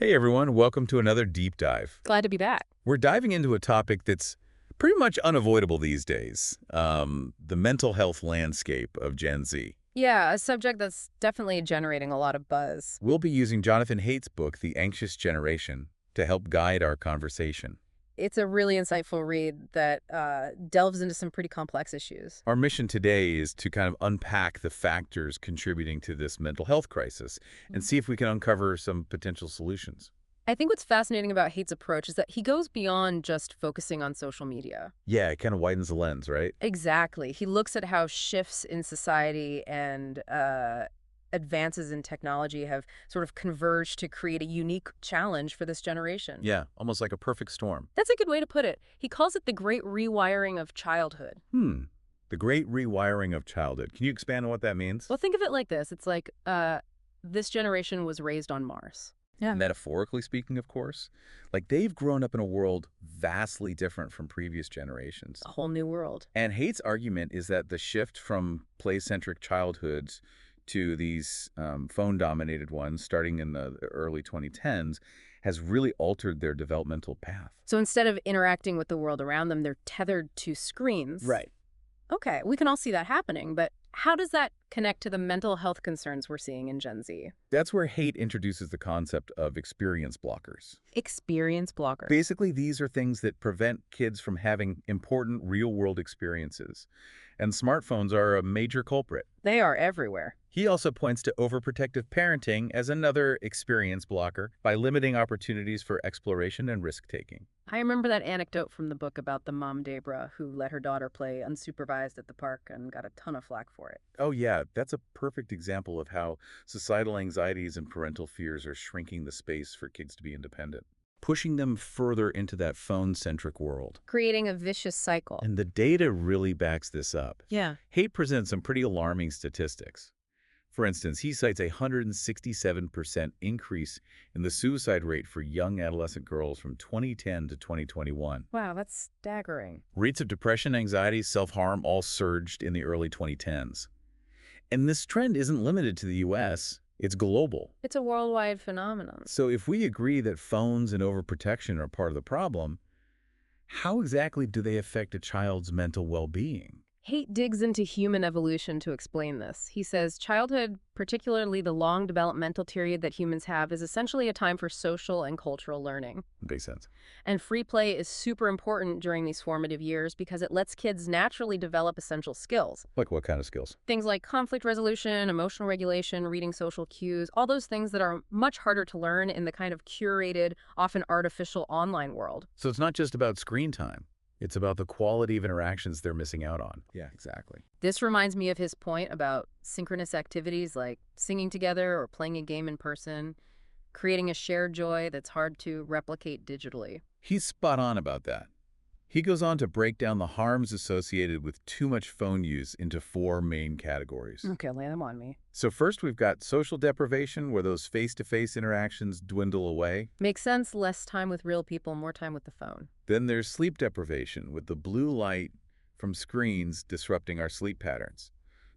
Hey everyone, welcome to another deep dive. Glad to be back. We're diving into a topic that's pretty much unavoidable these days, the mental health landscape of Gen Z. Yeah, a subject that's definitely generating a lot of buzz. We'll be using Jonathan Haidt's book, The Anxious Generation, to help guide our conversation. It's a really insightful read that delves into some pretty complex issues. Our mission today is to kind of unpack the factors contributing to this mental health crisis and see if we can uncover some potential solutions. I think what's fascinating about Haidt's approach is that he goes beyond just focusing on social media. Yeah, it kind of widens the lens, right? Exactly. He looks at how shifts in society and advances in technology have sort of converged to create a unique challenge for this generation. Yeah, almost like a perfect storm. That's a good way to put it. He calls it the great rewiring of childhood. The great rewiring of childhood. Can you expand on what that means? Well, think of it like this. It's like this generation was raised on Mars. Yeah. Metaphorically speaking, of course. Like, they've grown up in a world vastly different from previous generations. A whole new world. And Haidt's argument is that the shift from play-centric childhoods to these phone-dominated ones, starting in the early 2010s, has really altered their developmental path. So instead of interacting with the world around them, they're tethered to screens. Right. Okay, we can all see that happening, but how does that connect to the mental health concerns we're seeing in Gen Z? That's where Haidt introduces the concept of experience blockers. Experience blocker. Basically, these are things that prevent kids from having important real-world experiences. And smartphones are a major culprit. They are everywhere. He also points to overprotective parenting as another experience blocker by limiting opportunities for exploration and risk-taking. I remember that anecdote from the book about the mom, Debra, who let her daughter play unsupervised at the park and got a ton of flack for it. Oh yeah, that's a perfect example of how societal anxieties and parental fears are shrinking the space for kids to be independent, pushing them further into that phone-centric world. Creating a vicious cycle. And the data really backs this up. Yeah. Haidt presents some pretty alarming statistics. For instance, he cites a 167% increase in the suicide rate for young adolescent girls from 2010 to 2021. Wow, that's staggering. Rates of depression, anxiety, self-harm all surged in the early 2010s. And this trend isn't limited to the U.S., it's global. It's a worldwide phenomenon. So if we agree that phones and overprotection are part of the problem, how exactly do they affect a child's mental well-being? Haidt digs into human evolution to explain this. He says childhood, particularly the long developmental period that humans have, is essentially a time for social and cultural learning. Makes sense. And free play is super important during these formative years because it lets kids naturally develop essential skills. Like what kind of skills? Things like conflict resolution, emotional regulation, reading social cues, all those things that are much harder to learn in the kind of curated, often artificial online world. So it's not just about screen time. It's about the quality of interactions they're missing out on. Yeah, exactly. This reminds me of his point about synchronous activities like singing together or playing a game in person, creating a shared joy that's hard to replicate digitally. He's spot on about that. He goes on to break down the harms associated with too much phone use into 4 main categories. Okay, lay them on me. So first, we've got social deprivation, where those face-to-face interactions dwindle away. Makes sense, less time with real people, more time with the phone. Then there's sleep deprivation, with the blue light from screens disrupting our sleep patterns.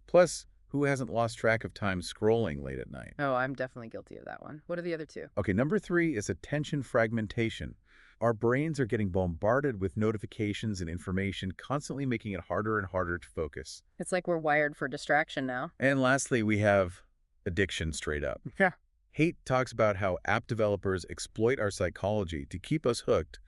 Plus, who hasn't lost track of time scrolling late at night? Oh, I'm definitely guilty of that one. What are the other two? Okay, number 3 is attention fragmentation. Our brains are getting bombarded with notifications and information, constantly making it harder and harder to focus. It's like we're wired for distraction now. And lastly, we have addiction straight up. Yeah. Haidt talks about how app developers exploit our psychology to keep us hooked,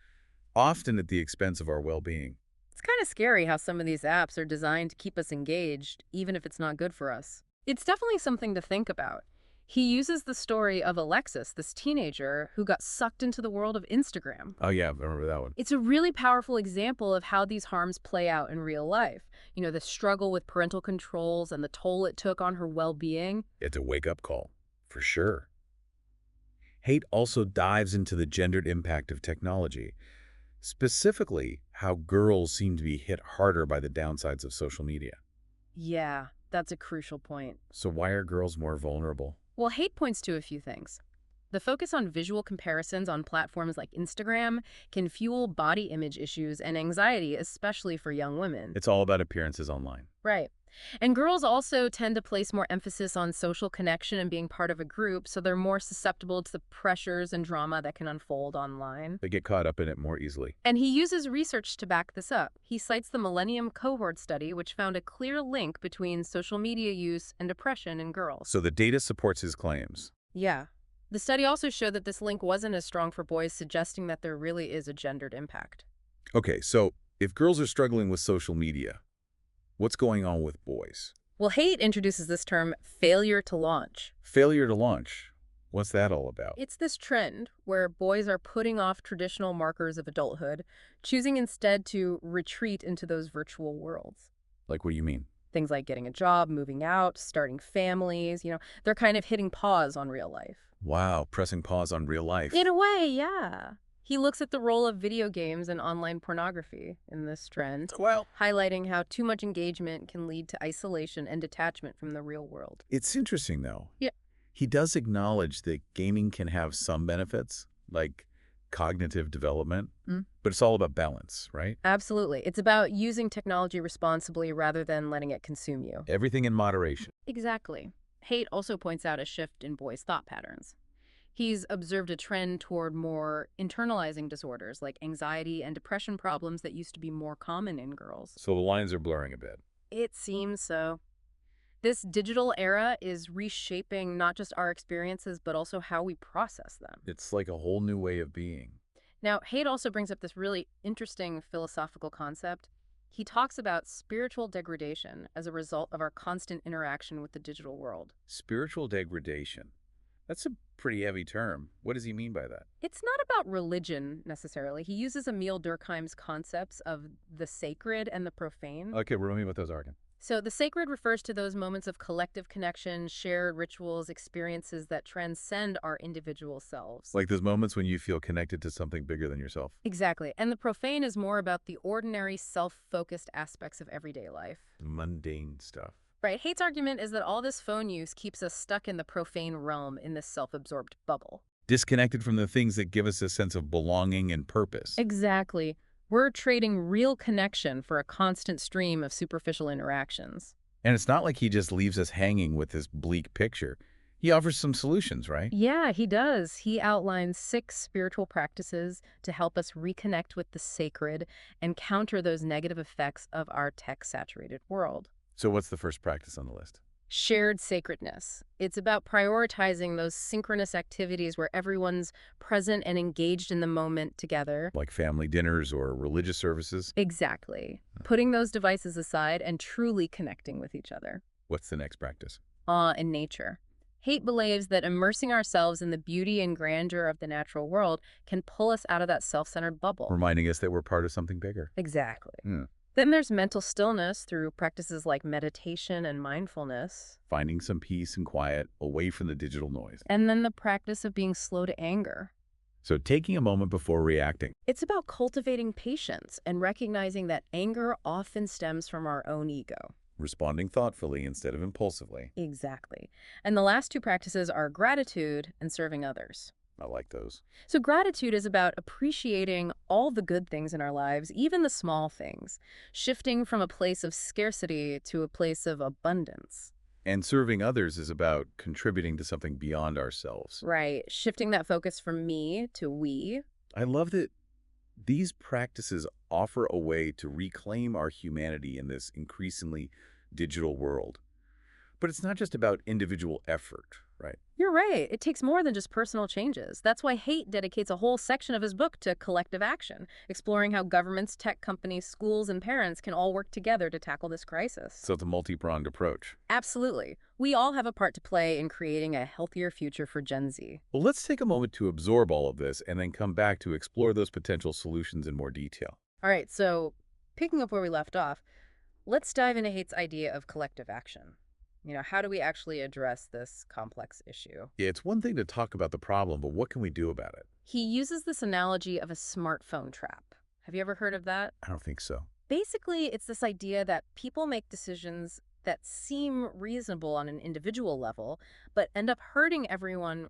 often at the expense of our well-being. It's kind of scary how some of these apps are designed to keep us engaged, even if it's not good for us. It's definitely something to think about. He uses the story of Alexis, this teenager who got sucked into the world of Instagram. Oh yeah, I remember that one. It's a really powerful example of how these harms play out in real life. You know, the struggle with parental controls and the toll it took on her well-being. It's a wake-up call, for sure. Haidt also dives into the gendered impact of technology, specifically how girls seem to be hit harder by the downsides of social media. Yeah, that's a crucial point. So why are girls more vulnerable? Well, Haidt points to a few things. The focus on visual comparisons on platforms like Instagram can fuel body image issues and anxiety, especially for young women. It's all about appearances online. Right. And girls also tend to place more emphasis on social connection and being part of a group, so they're more susceptible to the pressures and drama that can unfold online. They get caught up in it more easily. And he uses research to back this up. He cites the Millennium Cohort Study, which found a clear link between social media use and depression in girls. So the data supports his claims. Yeah. The study also showed that this link wasn't as strong for boys, suggesting that there really is a gendered impact. Okay, so if girls are struggling with social media, what's going on with boys? Well, Haidt introduces this term, failure to launch. Failure to launch. What's that all about? It's this trend where boys are putting off traditional markers of adulthood, choosing instead to retreat into those virtual worlds. Like, what do you mean? Things like getting a job, moving out, starting families, they're kind of hitting pause on real life. Wow, pressing pause on real life. In a way, yeah. He looks at the role of video games and online pornography in this trend, Well, highlighting how too much engagement can lead to isolation and detachment from the real world. it's interesting, though. Yeah. He does acknowledge that gaming can have some benefits, like cognitive development, but it's all about balance, right? Absolutely. It's about using technology responsibly rather than letting it consume you. Everything in moderation. Exactly. Haidt also points out a shift in boys' thought patterns. He's observed a trend toward more internalizing disorders like anxiety and depression problems that used to be more common in girls. So the lines are blurring a bit. It seems so. This digital era is reshaping not just our experiences, but also how we process them. It's like a whole new way of being. Now, Haidt also brings up this really interesting philosophical concept. He talks about spiritual degradation as a result of our constant interaction with the digital world. Spiritual degradation. That's a pretty heavy term. What does he mean by that? It's not about religion, necessarily. He uses Emil Durkheim's concepts of the sacred and the profane. Okay, remind me what those are again. So the sacred refers to those moments of collective connection, shared rituals, experiences that transcend our individual selves. Like those moments when you feel connected to something bigger than yourself. Exactly. And the profane is more about the ordinary, self-focused aspects of everyday life. Mundane stuff. Right. Haidt's argument is that all this phone use keeps us stuck in the profane realm in this self-absorbed bubble. Disconnected from the things that give us a sense of belonging and purpose. Exactly. We're trading real connection for a constant stream of superficial interactions. And it's not like he just leaves us hanging with this bleak picture. He offers some solutions, right? Yeah, he does. He outlines 6 spiritual practices to help us reconnect with the sacred and counter those negative effects of our tech-saturated world. So what's the first practice on the list? Shared sacredness. It's about prioritizing those synchronous activities where everyone's present and engaged in the moment together. Like family dinners or religious services? Exactly. Putting those devices aside and truly connecting with each other. What's the next practice? Awe in nature. Haidt believes that immersing ourselves in the beauty and grandeur of the natural world can pull us out of that self-centered bubble. Reminding us that we're part of something bigger. Exactly. Hmm. Then there's mental stillness through practices like meditation and mindfulness. Finding some peace and quiet away from the digital noise. And then the practice of being slow to anger. So taking a moment before reacting. It's about cultivating patience and recognizing that anger often stems from our own ego. Responding thoughtfully instead of impulsively. Exactly. And the last 2 practices are gratitude and serving others. I like those. So gratitude is about appreciating all the good things in our lives, even the small things, shifting from a place of scarcity to a place of abundance. And serving others is about contributing to something beyond ourselves. Right. Shifting that focus from me to we. I love that these practices offer a way to reclaim our humanity in this increasingly digital world. But it's not just about individual effort, right? You're right. It takes more than just personal changes. That's why Haidt dedicates a whole section of his book to collective action, exploring how governments, tech companies, schools, and parents can all work together to tackle this crisis. So it's a multi-pronged approach. Absolutely. We all have a part to play in creating a healthier future for Gen Z. Well, let's take a moment to absorb all of this and then come back to explore those potential solutions in more detail. All right, so picking up where we left off, let's dive into Haidt's idea of collective action. How do we actually address this complex issue? Yeah, it's one thing to talk about the problem, but what can we do about it? He uses this analogy of a smartphone trap. Have you ever heard of that? I don't think so. Basically, it's this idea that people make decisions that seem reasonable on an individual level, but end up hurting everyone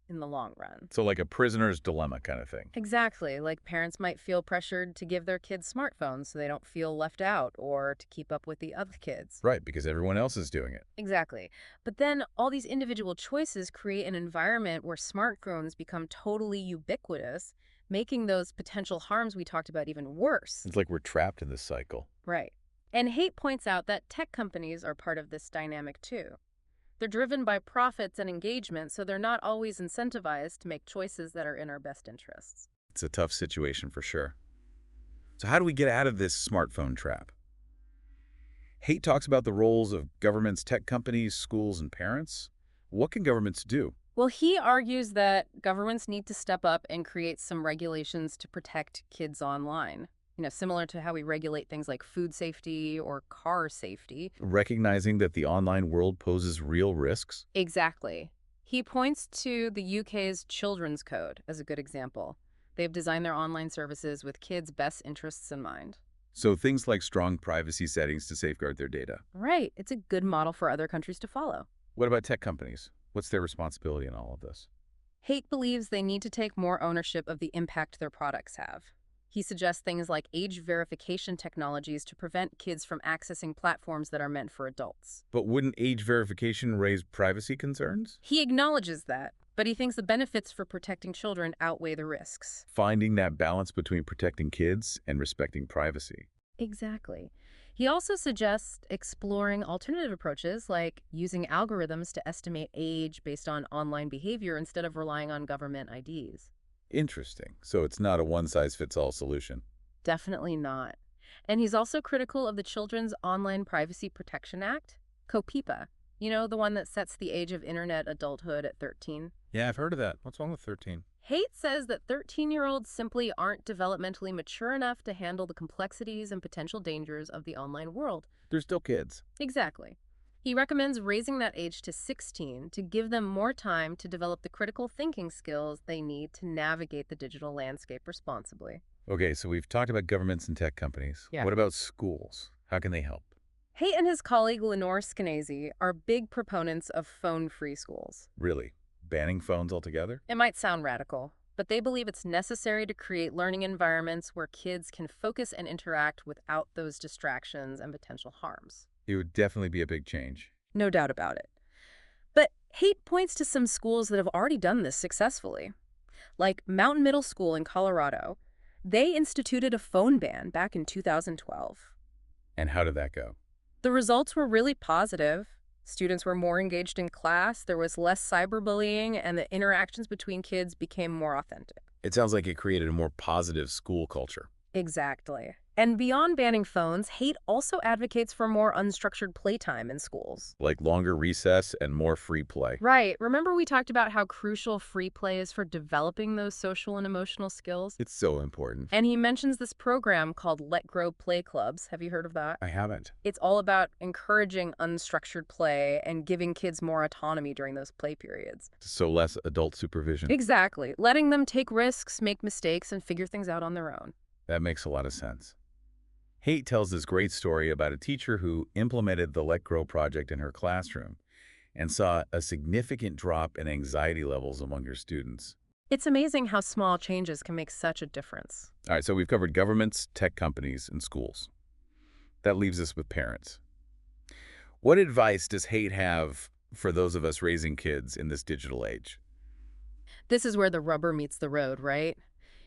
in the long run. So like a prisoner's dilemma kind of thing. Exactly, like parents might feel pressured to give their kids smartphones so they don't feel left out or to keep up with the other kids. Right, because everyone else is doing it. Exactly. But then all these individual choices create an environment where smartphones become totally ubiquitous, making those potential harms we talked about even worse. It's like we're trapped in this cycle. Right. And Haight points out that tech companies are part of this dynamic too. They're driven by profits and engagement, so they're not always incentivized to make choices that are in our best interests. It's a tough situation for sure. So how do we get out of this smartphone trap? Haight talks about the roles of governments, tech companies, schools, and parents. What can governments do? Well, he argues that governments need to step up and create some regulations to protect kids online. Similar to how we regulate things like food safety or car safety. Recognizing that the online world poses real risks? Exactly. He points to the UK's Children's Code as a good example. They've designed their online services with kids' best interests in mind. So things like strong privacy settings to safeguard their data. Right. It's a good model for other countries to follow. What about tech companies? What's their responsibility in all of this? Haight believes they need to take more ownership of the impact their products have. He suggests things like age verification technologies to prevent kids from accessing platforms that are meant for adults. But wouldn't age verification raise privacy concerns? He acknowledges that, but he thinks the benefits for protecting children outweigh the risks. Finding that balance between protecting kids and respecting privacy. Exactly. He also suggests exploring alternative approaches like using algorithms to estimate age based on online behavior instead of relying on government IDs. Interesting. So it's not a one-size-fits-all solution. Definitely not. And he's also critical of the Children's Online Privacy Protection Act, COPIPA. The one that sets the age of internet adulthood at 13. Yeah, I've heard of that. What's wrong with 13? Haight says that 13-year-olds simply aren't developmentally mature enough to handle the complexities and potential dangers of the online world. They're still kids. Exactly. He recommends raising that age to 16 to give them more time to develop the critical thinking skills they need to navigate the digital landscape responsibly. Okay, so we've talked about governments and tech companies. Yeah. What about schools? How can they help? Haight and his colleague Lenore Skenazy are big proponents of phone-free schools. Really? Banning phones altogether? It might sound radical, but they believe it's necessary to create learning environments where kids can focus and interact without those distractions and potential harms. It would definitely be a big change. No doubt about it. But Haight points to some schools that have already done this successfully. Like Mountain Middle School in Colorado, they instituted a phone ban back in 2012. And how did that go? The results were really positive. Students were more engaged in class, there was less cyberbullying, and the interactions between kids became more authentic. It sounds like it created a more positive school culture. Exactly. And beyond banning phones, Haight also advocates for more unstructured playtime in schools. Like longer recess and more free play. Right. Remember we talked about how crucial free play is for developing those social and emotional skills? It's so important. And he mentions this program called Let Grow Play Clubs. Have you heard of that? I haven't. It's all about encouraging unstructured play and giving kids more autonomy during those play periods. So less adult supervision. Exactly. Letting them take risks, make mistakes, and figure things out on their own. That makes a lot of sense. Haight tells this great story about a teacher who implemented the Let Grow project in her classroom and saw a significant drop in anxiety levels among her students. It's amazing how small changes can make such a difference. All right, so we've covered governments, tech companies, and schools. That leaves us with parents. What advice does Haight have for those of us raising kids in this digital age? This is where the rubber meets the road, right?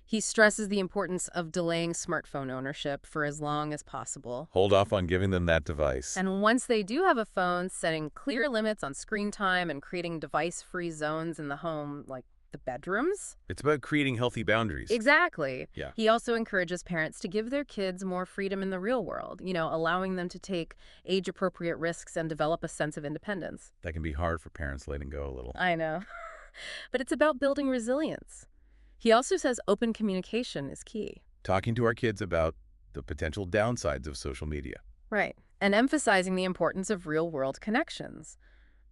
He stresses the importance of delaying smartphone ownership for as long as possible. Hold off on giving them that device. And once they do have a phone, setting clear limits on screen time and creating device-free zones in the home, like the bedrooms. It's about creating healthy boundaries. Exactly. Yeah. He also encourages parents to give their kids more freedom in the real world, allowing them to take age-appropriate risks and develop a sense of independence. That can be hard for parents letting go a little. I know. But it's about building resilience. He also says open communication is key. Talking to our kids about the potential downsides of social media. Right. And emphasizing the importance of real-world connections.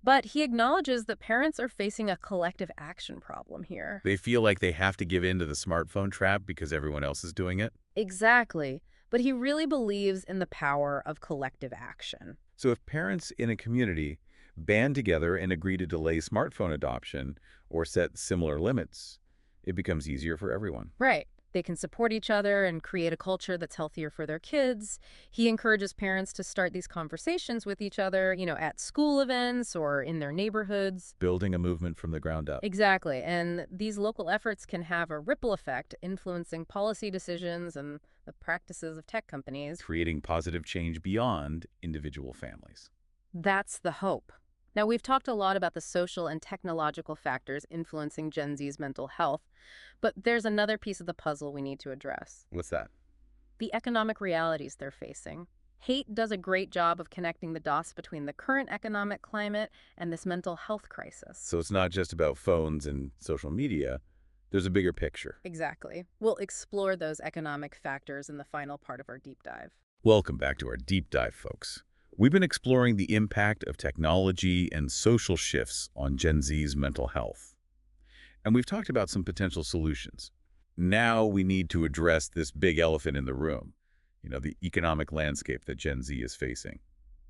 But he acknowledges that parents are facing a collective action problem here. They feel like they have to give in to the smartphone trap because everyone else is doing it. Exactly. But he really believes in the power of collective action. So if parents in a community band together and agree to delay smartphone adoption or set similar limits, it becomes easier for everyone. Right. They can support each other and create a culture that's healthier for their kids. He encourages parents to start these conversations with each other, at school events or in their neighborhoods. Building a movement from the ground up. Exactly. And these local efforts can have a ripple effect, influencing policy decisions and the practices of tech companies. Creating positive change beyond individual families. That's the hope. Now, we've talked a lot about the social and technological factors influencing Gen Z's mental health, but there's another piece of the puzzle we need to address: What's that? the economic realities they're facing. Haight does a great job of connecting the dots between the current economic climate and this mental health crisis. So it's not just about phones and social media. There's a bigger picture. Exactly. We'll explore those economic factors in the final part of our deep dive. Welcome back to our deep dive, folks. We've been exploring the impact of technology and social shifts on Gen Z's mental health. And we've talked about some potential solutions. Now we need to address this big elephant in the room, the economic landscape that Gen Z is facing.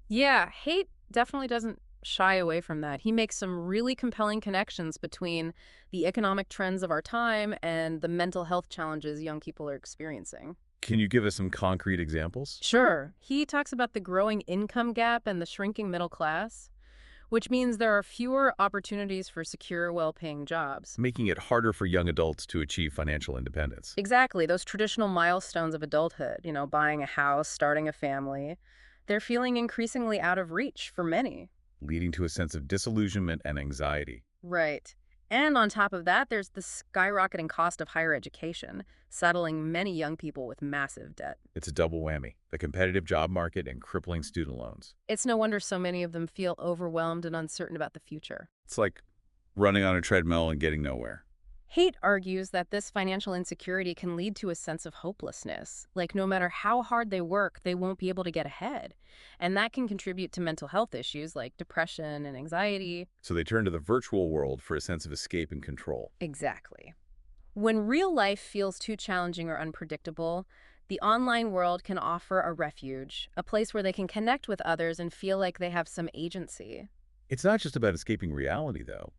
Yeah, Haight definitely doesn't shy away from that. He makes some really compelling connections between the economic trends of our time and the mental health challenges young people are experiencing. Can you give us some concrete examples? Sure. He talks about the growing income gap and the shrinking middle class, which means there are fewer opportunities for secure, well-paying jobs. Making it harder for young adults to achieve financial independence. Exactly. Those traditional milestones of adulthood, buying a house, starting a family, they're feeling increasingly out of reach for many. Leading to a sense of disillusionment and anxiety. Right. And on top of that, there's the skyrocketing cost of higher education, saddling many young people with massive debt. It's a double whammy, the competitive job market and crippling student loans. It's no wonder so many of them feel overwhelmed and uncertain about the future. It's like running on a treadmill and getting nowhere. Haight argues that this financial insecurity can lead to a sense of hopelessness. Like no matter how hard they work, they won't be able to get ahead. And that can contribute to mental health issues like depression and anxiety. So they turn to the virtual world for a sense of escape and control. Exactly. When real life feels too challenging or unpredictable, the online world can offer a refuge, a place where they can connect with others and feel like they have some agency. It's not just about escaping reality, though.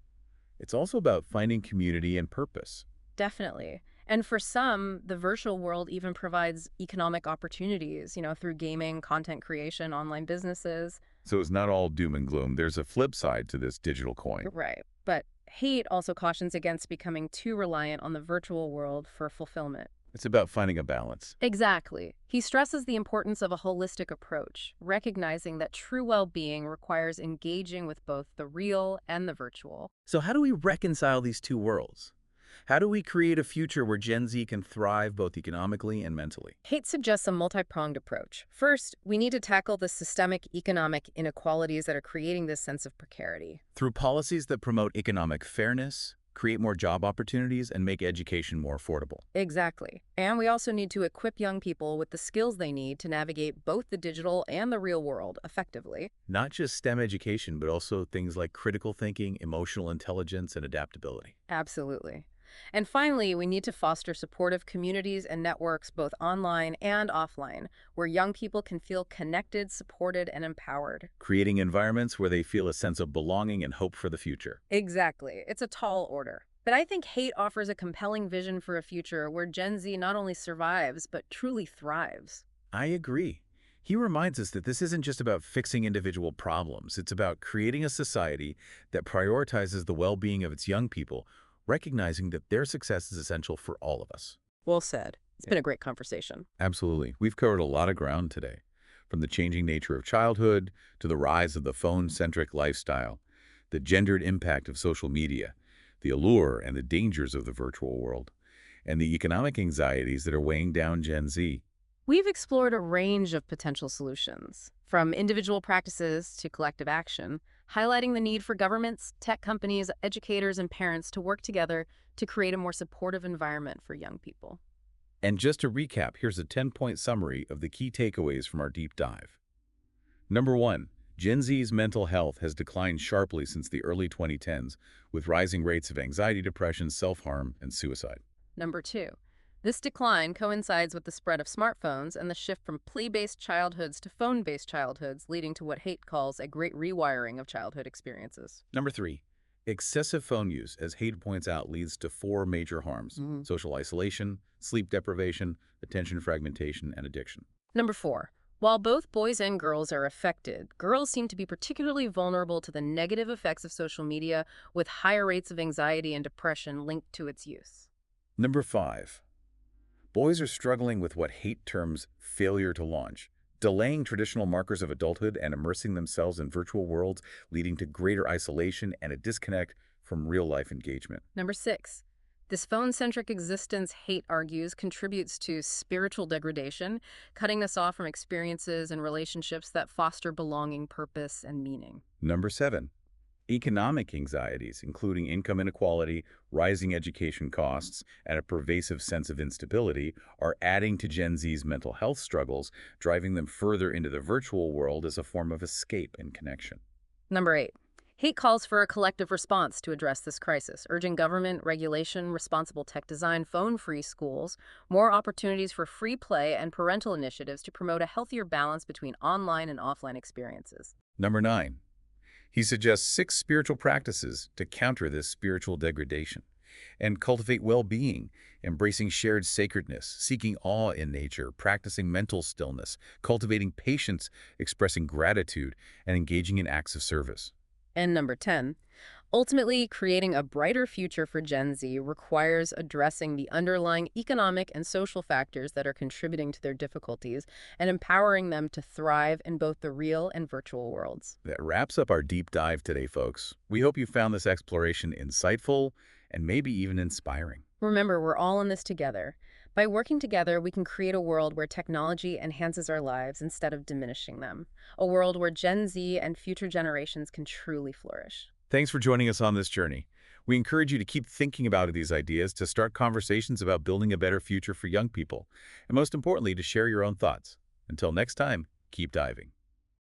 It's also about finding community and purpose. Definitely. And for some, the virtual world even provides economic opportunities, through gaming, content creation, online businesses. So it's not all doom and gloom. There's a flip side to this digital coin. Right. But Haight also cautions against becoming too reliant on the virtual world for fulfillment. It's about finding a balance. Exactly. He stresses the importance of a holistic approach, recognizing that true well-being requires engaging with both the real and the virtual. So how do we reconcile these two worlds? How do we create a future where Gen Z can thrive both economically and mentally? Haight suggests a multi-pronged approach. First, we need to tackle the systemic economic inequalities that are creating this sense of precarity. Through policies that promote economic fairness, create more job opportunities, and make education more affordable. Exactly. And we also need to equip young people with the skills they need to navigate both the digital and the real world effectively. Not just STEM education, but also things like critical thinking, emotional intelligence, and adaptability. Absolutely. And finally, we need to foster supportive communities and networks both online and offline, where young people can feel connected, supported, and empowered. Creating environments where they feel a sense of belonging and hope for the future. Exactly. It's a tall order. But I think Haight offers a compelling vision for a future where Gen Z not only survives, but truly thrives. I agree. He reminds us that this isn't just about fixing individual problems. It's about creating a society that prioritizes the well-being of its young people, recognizing that their success is essential for all of us. Well said. It's been a great conversation. Absolutely. We've covered a lot of ground today, from the changing nature of childhood to the rise of the phone-centric lifestyle, the gendered impact of social media, the allure and the dangers of the virtual world, and the economic anxieties that are weighing down Gen Z. We've explored a range of potential solutions, from individual practices to collective action, highlighting the need for governments, tech companies, educators, and parents to work together to create a more supportive environment for young people. And just to recap, here's a 10-point summary of the key takeaways from our deep dive. Number 1, Gen Z's mental health has declined sharply since the early 2010s, with rising rates of anxiety, depression, self-harm, and suicide. Number 2, This decline coincides with the spread of smartphones and the shift from plea-based childhoods to phone-based childhoods, leading to what Haidt calls a great rewiring of childhood experiences. Number 3, excessive phone use, as Haidt points out, leads to 4 major harms: social isolation, sleep deprivation, attention fragmentation, and addiction. Number 4. While both boys and girls are affected, girls seem to be particularly vulnerable to the negative effects of social media, with higher rates of anxiety and depression linked to its use. Number 5, boys are struggling with what Haidt terms failure to launch, delaying traditional markers of adulthood and immersing themselves in virtual worlds, leading to greater isolation and a disconnect from real-life engagement. Number 6. This phone-centric existence, Haidt argues, contributes to spiritual degradation, cutting us off from experiences and relationships that foster belonging, purpose, and meaning. Number 7, economic anxieties, including income inequality, rising education costs, and a pervasive sense of instability, are adding to Gen Z's mental health struggles, driving them further into the virtual world as a form of escape and connection. Number 8. Haidt calls for a collective response to address this crisis, urging government, regulation, responsible tech design, phone-free schools, more opportunities for free play, and parental initiatives to promote a healthier balance between online and offline experiences. Number 9, he suggests 6 spiritual practices to counter this spiritual degradation and cultivate well-being, embracing shared sacredness, seeking awe in nature, practicing mental stillness, cultivating patience, expressing gratitude, and engaging in acts of service. And number 10, ultimately, creating a brighter future for Gen Z requires addressing the underlying economic and social factors that are contributing to their difficulties and empowering them to thrive in both the real and virtual worlds. That wraps up our deep dive today, folks. We hope you found this exploration insightful and maybe even inspiring. Remember, we're all in this together. By working together, we can create a world where technology enhances our lives instead of diminishing them. A world where Gen Z and future generations can truly flourish. Thanks for joining us on this journey. We encourage you to keep thinking about these ideas, to start conversations about building a better future for young people, and most importantly, to share your own thoughts. Until next time, keep diving.